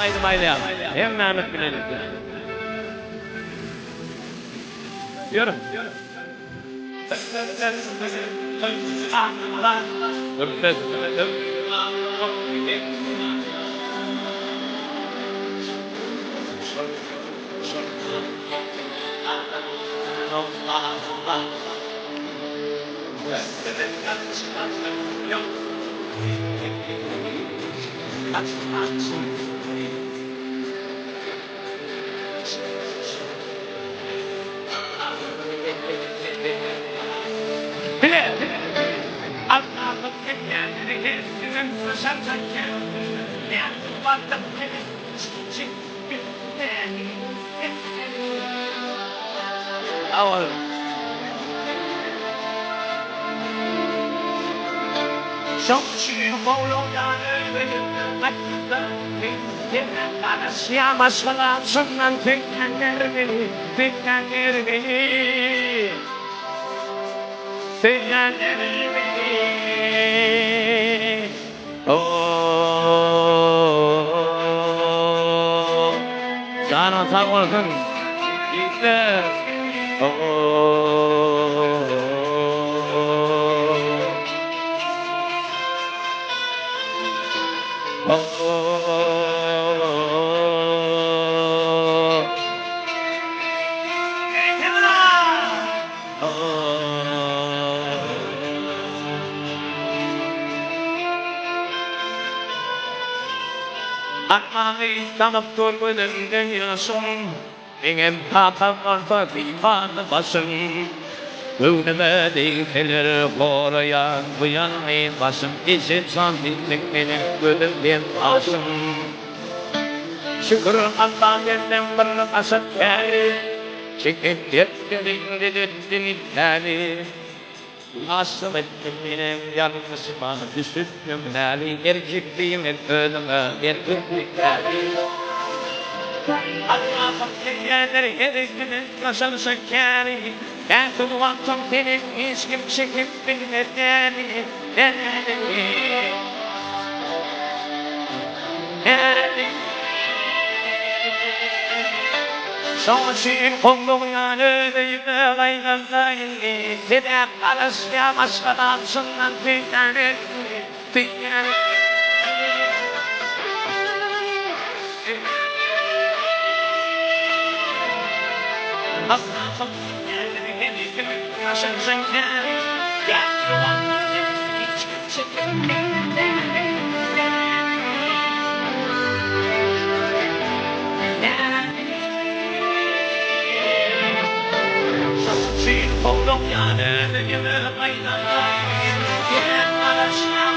haydi ya. Hem Mehmet bilelim. Yürü. Sana sağ olsun. İşte. Ay tanıp durmanın dünyasın, benim tatamlarda divanı basın. Önüme diktiler koruyan bu yanmayın basın. İşit sandıklık benim gönlüm alsın. Şükür Allah'ın bir asık geldi. Çekip yetkirin iptali. Nasıl ettim benim yanlışıma düşürdüm nali. Gerçekliğimin önüme getirdik. Allah'ım yerleri gerektirir nasıl sökeri. Ben kullandım benim hiç kimse kim bilmedi. Sonuçin kulluğu yanı yüzüne kaynamayın. Dedem arasıya maskadan sından tüyleri. Allah'ım yerleri gerektirir nasıl sökeri. Ben kullandım benim hiç kimse kim bilmedi. Oldum yani yüzüme kaynamayın. Dedem arasıya